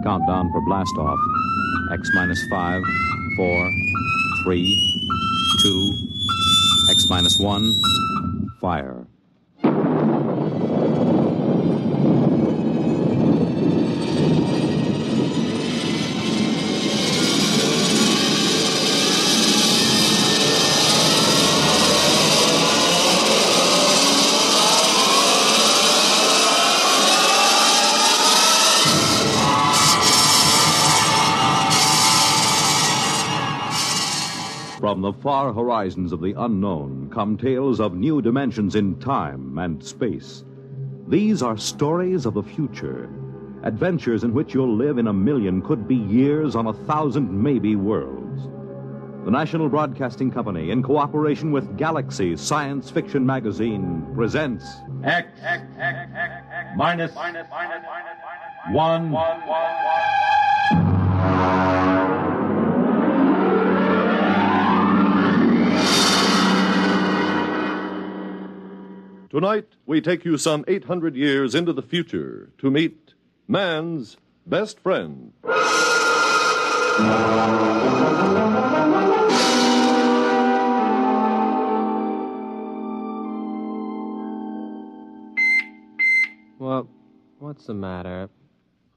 countdown for blast-off. X minus 5, 4, 3, 2, X minus 1, fire. From the far horizons of the unknown come tales of new dimensions in time and space. These are stories of the future, adventures in which you'll live in a million, could be years, on 1,000 maybe worlds. The National Broadcasting Company, in cooperation with Galaxy Science Fiction Magazine, presents X minus 1. Tonight, we take you some 800 years into the future to meet man's best friend. Well, what's the matter?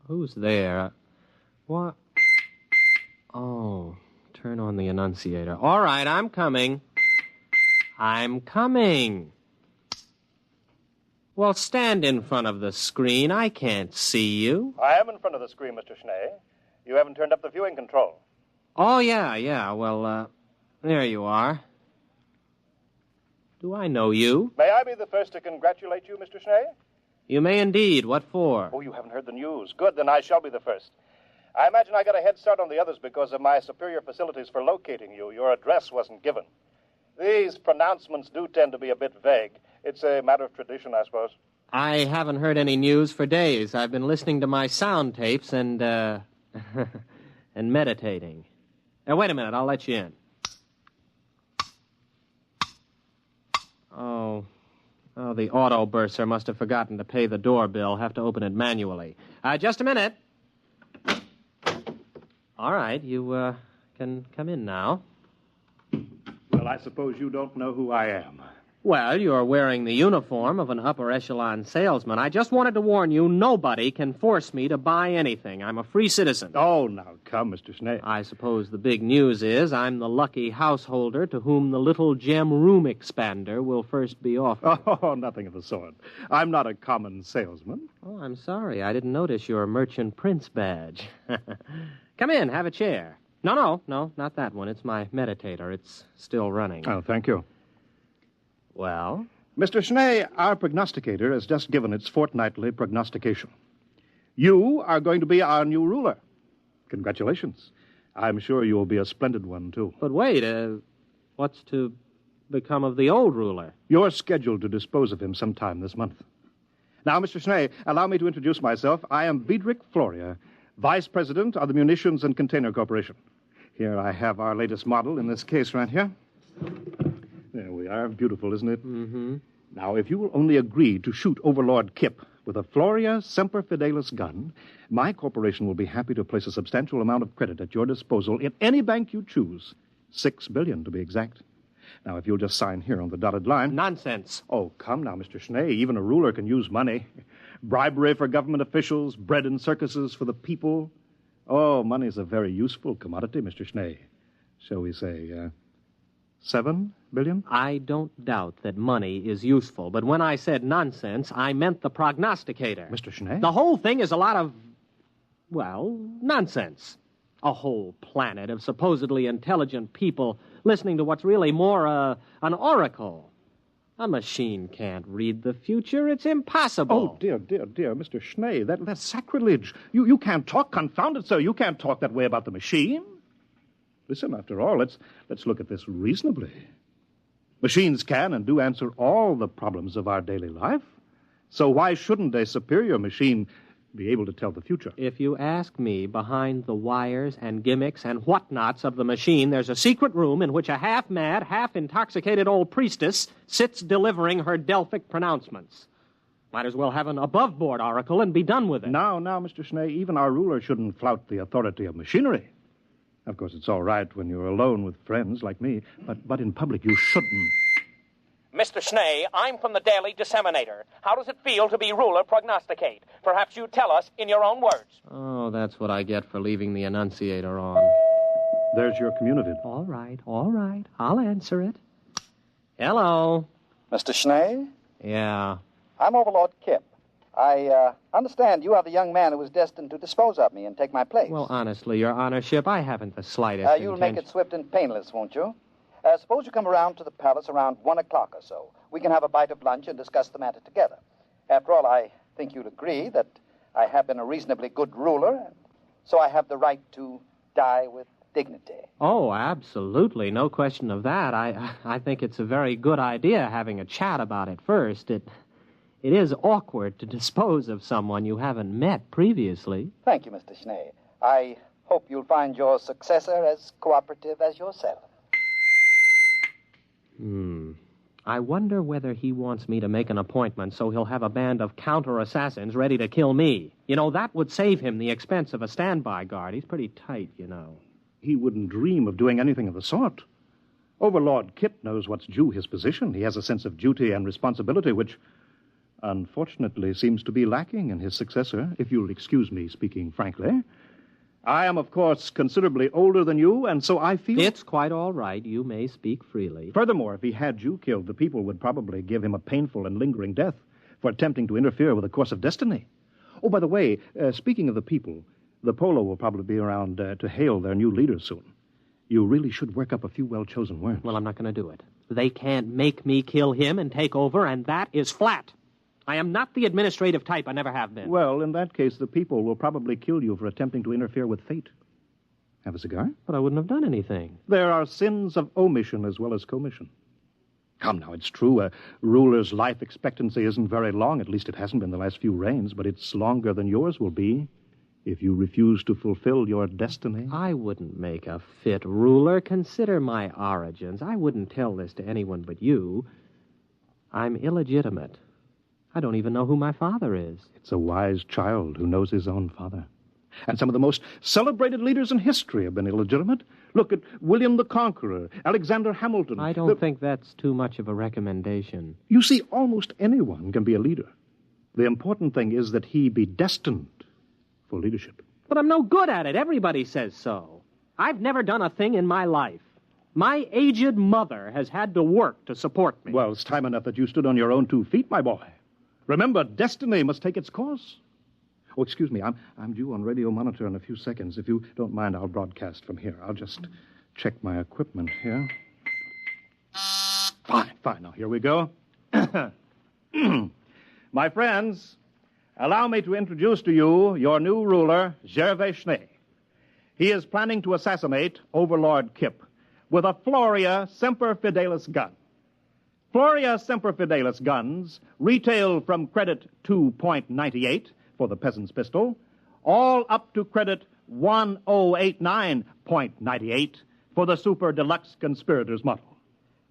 Who's there? What? Oh, turn on the annunciator. All right, I'm coming. I'm coming. Well, stand in front of the screen. I can't see you. I am in front of the screen, Mr. Schnee. You haven't turned up the viewing control. Oh, yeah. Well, there you are. Do I know you? May I be the first to congratulate you, Mr. Schnee? You may indeed. What for? Oh, you haven't heard the news. Good, then I shall be the first. I imagine I got a head start on the others because of my superior facilities for locating you. Your address wasn't given. These pronouncements do tend to be a bit vague. It's a matter of tradition, I suppose. I haven't heard any news for days. I've been listening to my sound tapes and, and meditating. Wait a minute, I'll let you in. Oh, the auto bursar must have forgotten to pay the doorbell. Have to open it manually. Just a minute. All right, you, can come in now. Well, I suppose you don't know who I am. Well, you're wearing the uniform of an upper-echelon salesman. I just wanted to warn you, nobody can force me to buy anything. I'm a free citizen. Oh, now, come, Mr. Schnee. I suppose the big news is I'm the lucky householder to whom the little gem room expander will first be offered. Oh, nothing of the sort. I'm not a common salesman. Oh, I'm sorry. I didn't notice your merchant prince badge. Come in, have a chair. No, not that one. It's my meditator. It's still running. Oh, thank you. Well? Mr. Schnee, our prognosticator has just given its fortnightly prognostication. You are going to be our new ruler. Congratulations. I'm sure you will be a splendid one, too. But wait, what's to become of the old ruler? You're scheduled to dispose of him sometime this month. Now, Mr. Schnee, allow me to introduce myself. I am Beadrick Floria, Vice President of the Munitions and Container Corporation. Here I have our latest model in this case right here. There we are. Beautiful, isn't it? Mm-hmm. Now, if you will only agree to shoot Overlord Kip with a Floria Semper Fidelis gun, my corporation will be happy to place a substantial amount of credit at your disposal in any bank you choose. $6 billion, to be exact. Now, if you'll just sign here on the dotted line... Nonsense. Oh, come now, Mr. Schnee. Even a ruler can use money. Bribery for government officials, bread and circuses for the people. Oh, money's a very useful commodity, Mr. Schnee. Shall we say, $7 billion? I don't doubt that money is useful, but when I said nonsense, I meant the prognosticator. Mr. Schnee? The whole thing is a lot of, well, nonsense. A whole planet of supposedly intelligent people listening to what's really more an oracle. A machine can't read the future. It's impossible. Oh, dear, Mr. Schnee, that's sacrilege. You can't talk, confound it, sir. You can't talk that way about the machine. Listen, after all, let's look at this reasonably. Machines can and do answer all the problems of our daily life. So why shouldn't a superior machine be able to tell the future? If you ask me, behind the wires and gimmicks and whatnots of the machine, there's a secret room in which a half-mad, half-intoxicated old priestess sits delivering her Delphic pronouncements. Might as well have an above-board oracle and be done with it. Now, Mr. Schnee, even our ruler shouldn't flout the authority of machinery. Of course, it's all right when you're alone with friends like me, but in public you shouldn't. Mr. Schnee, I'm from the Daily Disseminator. How does it feel to be ruler prognosticate? Perhaps you tell us in your own words. Oh, that's what I get for leaving the annunciator on. There's your community. All right. I'll answer it. Hello. Mr. Schnee? Yeah. I'm Overlord Kip. I understand you are the young man who was destined to dispose of me and take my place. Well, honestly, Your Honorship, I haven't the slightest You'll make it swift and painless, won't you? Suppose you come around to the palace around 1 o'clock or so. We can have a bite of lunch and discuss the matter together. After all, I think you'd agree that I have been a reasonably good ruler, so I have the right to die with dignity. Oh, absolutely. No question of that. I think it's a very good idea having a chat about it first. It is awkward to dispose of someone you haven't met previously. Thank you, Mr. Schnee. I hope you'll find your successor as cooperative as yourself. I wonder whether he wants me to make an appointment so he'll have a band of counter-assassins ready to kill me. You know, that would save him the expense of a standby guard. He's pretty tight, you know. He wouldn't dream of doing anything of the sort. Overlord Kip knows what's due his position. He has a sense of duty and responsibility, which, unfortunately, seems to be lacking in his successor, if you'll excuse me speaking frankly. I am, of course, considerably older than you, and so I feel... It's quite all right. You may speak freely. Furthermore, if he had you killed, the people would probably give him a painful and lingering death for attempting to interfere with the course of destiny. Oh, by the way, speaking of the people, the Polo will probably be around to hail their new leader soon. You really should work up a few well-chosen words. Well, I'm not going to do it. They can't make me kill him and take over, and that is flat. I am not the administrative type. I never have been. Well, in that case, the people will probably kill you for attempting to interfere with fate. Have a cigar? But I wouldn't have done anything. There are sins of omission as well as commission. Come now, it's true. A ruler's life expectancy isn't very long. At least it hasn't been the last few reigns, but it's longer than yours will be if you refuse to fulfill your destiny. I wouldn't make a fit ruler. Consider my origins. I wouldn't tell this to anyone but you. I'm illegitimate. I don't even know who my father is. It's a wise child who knows his own father. And some of the most celebrated leaders in history have been illegitimate. Look at William the Conqueror, Alexander Hamilton. I don't think that's too much of a recommendation. You see, almost anyone can be a leader. The important thing is that he be destined for leadership. But I'm no good at it. Everybody says so. I've never done a thing in my life. My aged mother has had to work to support me. Well, it's time enough that you stood on your own 2 feet, my boy. Remember, destiny must take its course. Oh, excuse me, I'm due on radio monitor in a few seconds. If you don't mind, I'll broadcast from here. I'll just check my equipment here. Fine. Now, here we go. My friends, allow me to introduce to you your new ruler, Gervais Schnee. He is planning to assassinate Overlord Kip with a Floria Semper Fidelis gun. Floria Semper Fidelis guns retail from credit 2.98 for the peasant's pistol, all up to credit 1089.98 for the super deluxe conspirator's model.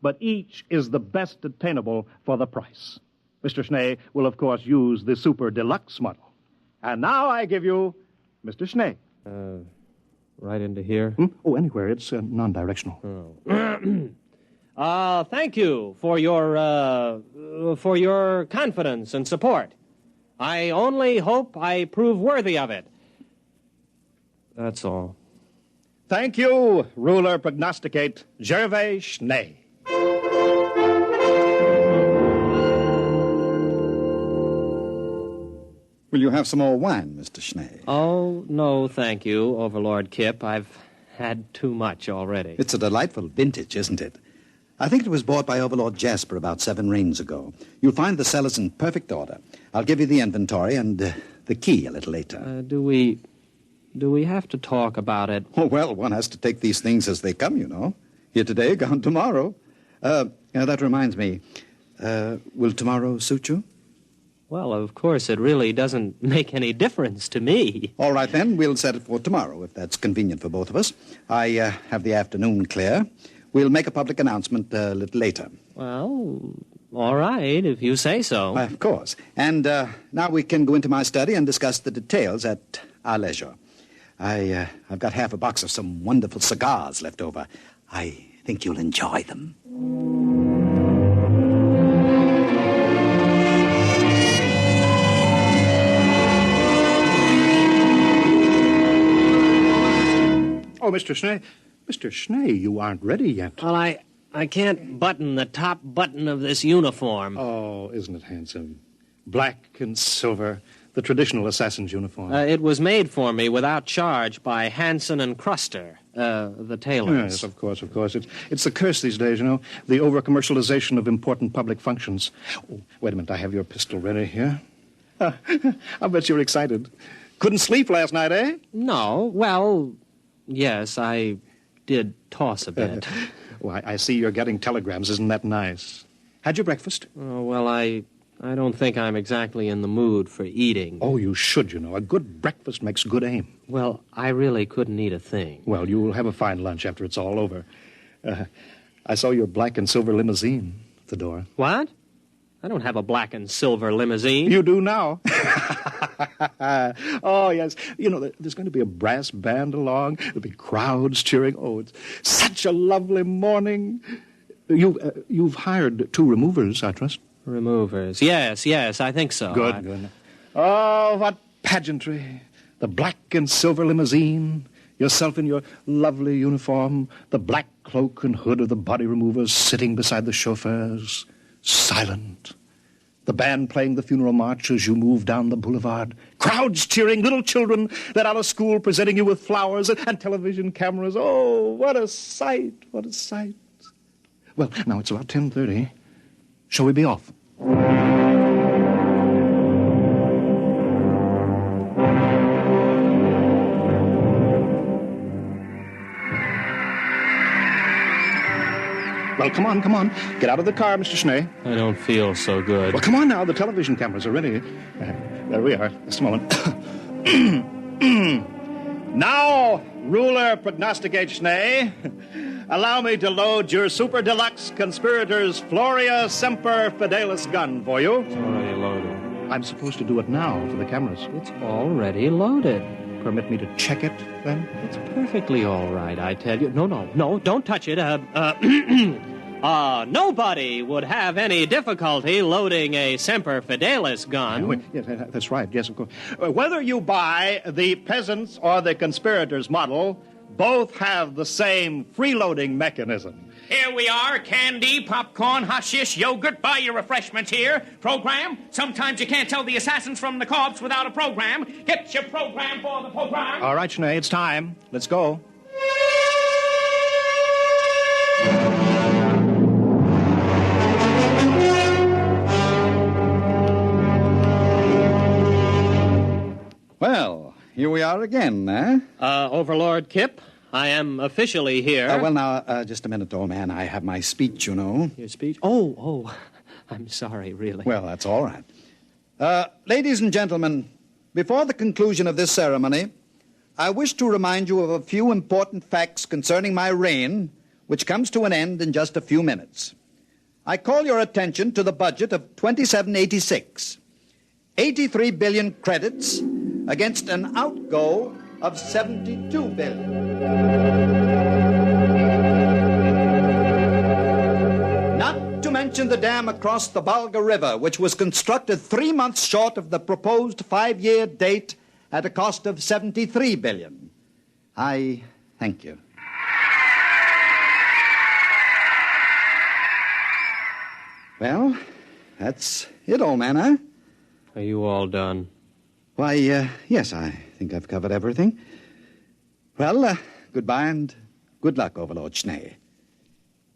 But each is the best attainable for the price. Mr. Schnee will, of course, use the super deluxe model. And now I give you Mr. Schnee. Right into here? Oh, anywhere. It's non-directional. Oh. Thank you for your confidence and support. I only hope I prove worthy of it. That's all. Thank you, ruler prognosticate Gervais Schnee. Will you have some more wine, Mr. Schnee? Oh, no, thank you, Overlord Kip. I've had too much already. It's a delightful vintage, isn't it? I think it was bought by Overlord Jasper about 7 reigns ago. You'll find the cellars in perfect order. I'll give you the inventory and the key a little later. Do we have to talk about it? Oh, well, one has to take these things as they come, you know. Here today, gone tomorrow. That reminds me. Will tomorrow suit you? Well, of course, it really doesn't make any difference to me. All right, then. We'll set it for tomorrow, if that's convenient for both of us. I have the afternoon clear. We'll make a public announcement a little later. Well, all right, if you say so. Why, of course. And now we can go into my study and discuss the details at our leisure. I've got half a box of some wonderful cigars left over. I think you'll enjoy them. Oh, Mr. Schnee. Mr. Schnee, you aren't ready yet. Well, I can't button the top button of this uniform. Oh, isn't it handsome? Black and silver, the traditional assassin's uniform. It was made for me without charge by Hanson and Cruster, the tailors. Yes, of course. It's the curse these days, you know, the over-commercialization of important public functions. Oh, wait a minute, I have your pistol ready here. I bet you're excited. Couldn't sleep last night, eh? No, well, yes, I did toss a bit. Well, I see you're getting telegrams. Isn't that nice? Had your breakfast? Oh, well, I don't think I'm exactly in the mood for eating. Oh, you should, you know. A good breakfast makes good aim. Well, I really couldn't eat a thing. Well, you'll have a fine lunch after it's all over. I saw your black and silver limousine at the door. What? I don't have a black and silver limousine. You do now. Oh, yes. You know, there's going to be a brass band along. There'll be crowds cheering. Oh, it's such a lovely morning. You've hired 2 removers, I trust. Removers. Yes, I think so. Good. Oh, what pageantry. The black and silver limousine, yourself in your lovely uniform, the black cloak and hood of the body removers sitting beside the chauffeurs, silent. The band playing the funeral march as you move down the boulevard. Crowds cheering, little children that out of school presenting you with flowers and television cameras. Oh, what a sight, what a sight. Well, now it's about 10:30. Shall we be off? Well, come on. Get out of the car, Mr. Schnee. I don't feel so good. Well, come on now. The television cameras are ready. There we are. Just a moment. Now, ruler prognosticate Schnee, allow me to load your super deluxe conspirators Floria Semper Fidelis gun for you. It's already loaded. I'm supposed to do it now for the cameras. It's already loaded. Permit me to check it, then? It's perfectly all right, I tell you. No, don't touch it. Nobody would have any difficulty loading a Semper Fidelis gun. Yes, that's right. Yes, of course. Whether you buy the peasants or the conspirators model, both have the same freeloading mechanism. Here we are, candy, popcorn, hashish, yogurt. Buy your refreshments here. Program. Sometimes you can't tell the assassins from the corpse without a program. Get your program for the program. All right, Schnee, it's time. Let's go. Well, here we are again, eh? Overlord Kip, I am officially here. Well, now, just a minute, old man. I have my speech, you know. Your speech? Oh, I'm sorry, really. Well, that's all right. Ladies and gentlemen, before the conclusion of this ceremony, I wish to remind you of a few important facts concerning my reign, which comes to an end in just a few minutes. I call your attention to the budget of 2786. 83 billion credits against an outgo of 72 billion. Not to mention the dam across the Volga River, which was constructed 3 months short of the proposed 5-year date at a cost of 73 billion. I thank you. Well, that's it, old man, huh? Are you all done? Why, yes, I think I've covered everything. Well, goodbye and good luck, Overlord Schnee.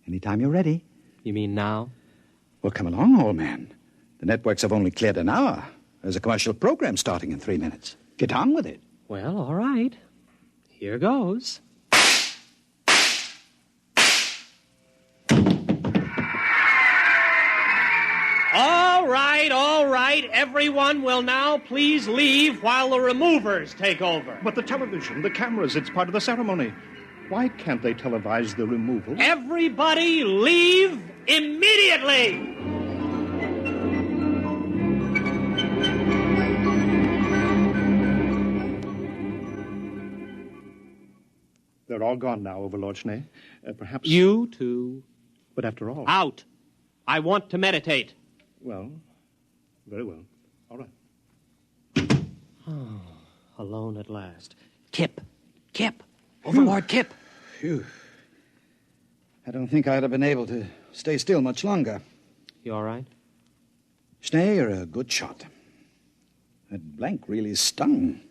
Anytime you're ready. You mean now? Well, come along, old man. The networks have only cleared an hour. There's a commercial program starting in 3 minutes. Get on with it. Well, all right. Here goes. All right. Everyone will now please leave while the removers take over. But the television, the cameras, it's part of the ceremony. Why can't they televise the removal? Everybody leave immediately! They're all gone now, Overlord Schnee. Perhaps... You too. But after all... Out. I want to meditate. Well, very well. All right. Oh, alone at last. Kip. Overlord Kip. Phew. I don't think I'd have been able to stay still much longer. You all right? Schnee, you're a good shot. That blank really stung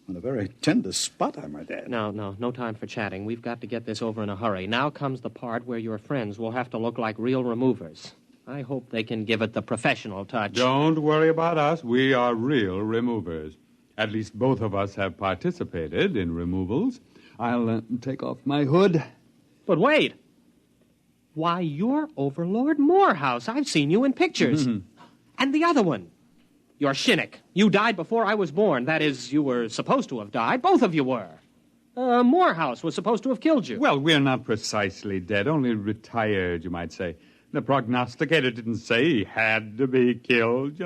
on a very tender spot, I might add. No time for chatting. We've got to get this over in a hurry. Now comes the part where your friends will have to look like real removers. I hope they can give it the professional touch. Don't worry about us. We are real removers. At least both of us have participated in removals. I'll take off my hood. But wait. Why, you're Overlord Morehouse. I've seen you in pictures. Mm-hmm. And the other one. You're Shinnick. You died before I was born. That is, you were supposed to have died. Both of you were. Morehouse was supposed to have killed you. Well, we're not precisely dead, only retired, you might say. The prognosticator didn't say he had to be killed,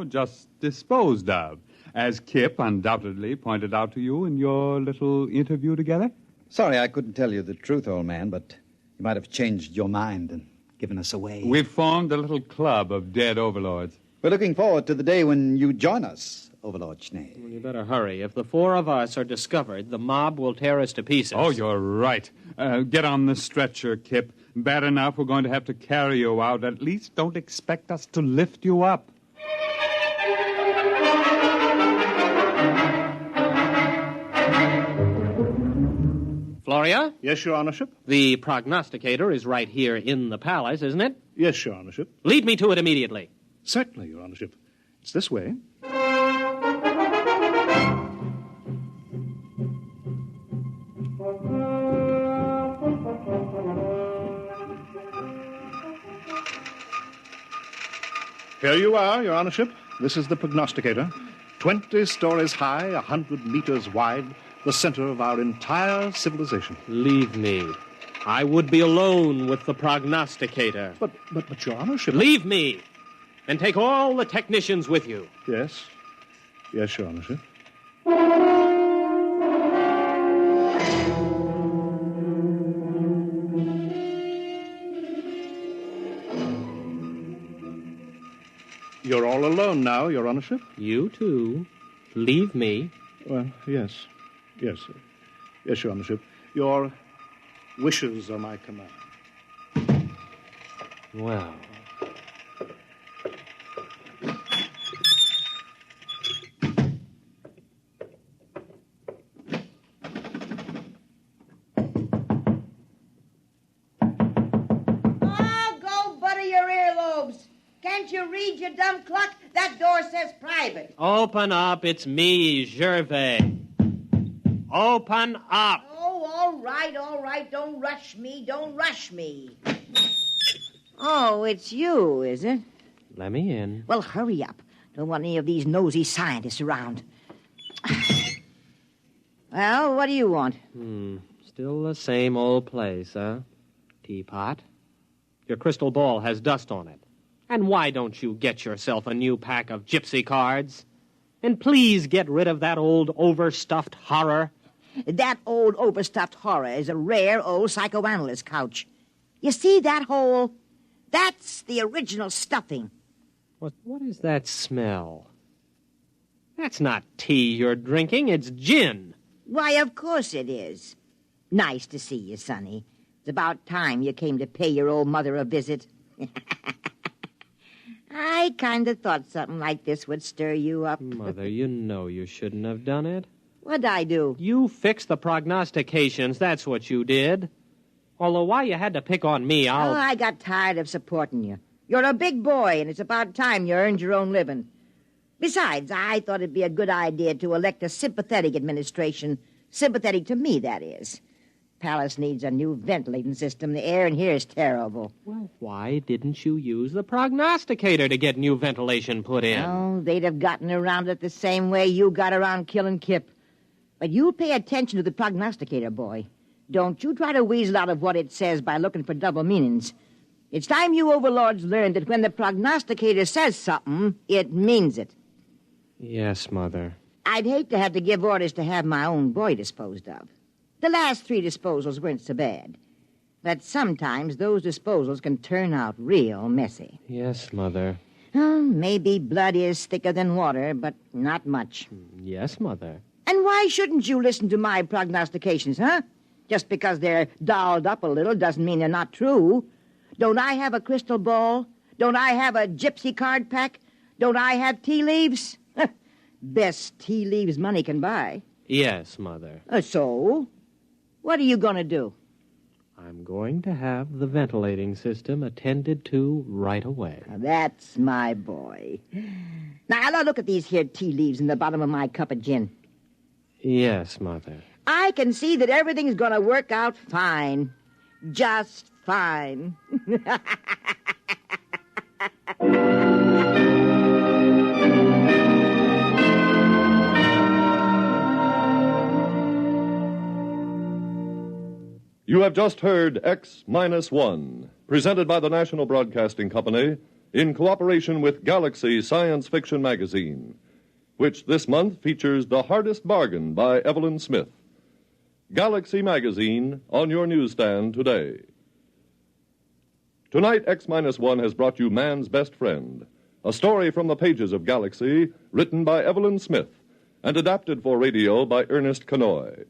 just disposed of, as Kip undoubtedly pointed out to you in your little interview together. Sorry I couldn't tell you the truth, old man, but you might have changed your mind and given us away. We've formed a little club of dead overlords. We're looking forward to the day when you join us, Overlord Schnee. Well, you better hurry. If the four of us are discovered, the mob will tear us to pieces. Oh, you're right. Get on the stretcher, Kip. Bad enough we're going to have to carry you out. At least don't expect us to lift you up. Floria? Yes, Your Honorship? The prognosticator is right here in the palace, isn't it? Yes, Your Honorship. Lead me to it immediately. Certainly, Your Honorship. It's this way. Here you are, Your Honorship. This is the prognosticator. 20 stories high, 100 meters wide, the center of our entire civilization. Leave me. I would be alone with the prognosticator. But Your Honorship... Leave me, and take all the technicians with you. Yes. Yes, Your Honorship. You're all alone now, Your Honorship? You too. Leave me. Well, yes. Yes, sir. Yes, Your Honorship. Your wishes are my command. Well. Oh, go butter your earlobes. Can't you read, you dumb cluck? That door says private. Open up. It's me, Gervais. Open up. Oh, all right. Don't rush me. Oh, it's you, is it? Let me in. Well, hurry up. Don't want any of these nosy scientists around. Well, what do you want? Still the same old place, huh? Teapot. Your crystal ball has dust on it. And why don't you get yourself a new pack of gypsy cards? And please get rid of that old overstuffed horror. That old overstuffed horror is a rare old psychoanalyst couch. You see that hole? That's the original stuffing. What is that smell? That's not tea you're drinking, it's gin. Why, of course it is. Nice to see you, Sonny. It's about time you came to pay your old mother a visit. I kind of thought something like this would stir you up. Mother, you know you shouldn't have done it. What'd I do? You fixed the prognostications, that's what you did. Although why you had to pick on me, Oh, I got tired of supporting you. You're a big boy, and it's about time you earned your own living. Besides, I thought it'd be a good idea to elect a sympathetic administration. Sympathetic to me, that is. Palace needs a new ventilating system. The air in here is terrible. Well, why didn't you use the prognosticator to get new ventilation put in? Oh, they'd have gotten around it the same way you got around killing Kip. But you pay attention to the prognosticator, boy. Don't you try to weasel out of what it says by looking for double meanings. It's time you overlords learned that when the prognosticator says something, it means it. Yes, Mother. I'd hate to have to give orders to have my own boy disposed of. The last 3 disposals weren't so bad. But sometimes those disposals can turn out real messy. Yes, Mother. Maybe blood is thicker than water, but not much. Yes, Mother. And why shouldn't you listen to my prognostications, huh? Just because they're dolled up a little doesn't mean they're not true. Don't I have a crystal ball? Don't I have a gypsy card pack? Don't I have tea leaves? Best tea leaves money can buy. Yes, Mother. So? What are you going to do? I'm going to have the ventilating system attended to right away. Now, that's my boy. Now, look at these here tea leaves in the bottom of my cup of gin. Yes, Mother. I can see that everything's going to work out fine. Just fine. You have just heard X-1, presented by the National Broadcasting Company in cooperation with Galaxy Science Fiction Magazine, which this month features The Hardest Bargain by Evelyn Smith. Galaxy Magazine on your newsstand today. Tonight, X-1 has brought you Man's Best Friend, a story from the pages of Galaxy, written by Evelyn Smith and adapted for radio by Ernest Kanoy.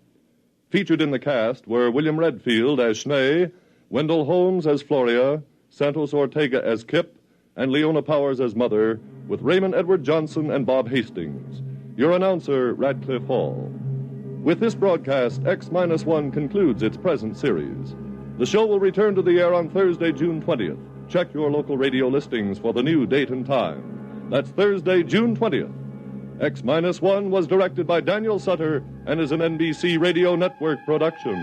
Featured in the cast were William Redfield as Schnee, Wendell Holmes as Floria, Santos Ortega as Kip, and Leona Powers as Mother, with Raymond Edward Johnson and Bob Hastings. Your announcer, Radcliffe Hall. With this broadcast, X-1 concludes its present series. The show will return to the air on Thursday, June 20th. Check your local radio listings for the new date and time. That's Thursday, June 20th. X-1 was directed by Daniel Sutter and is an NBC Radio Network production.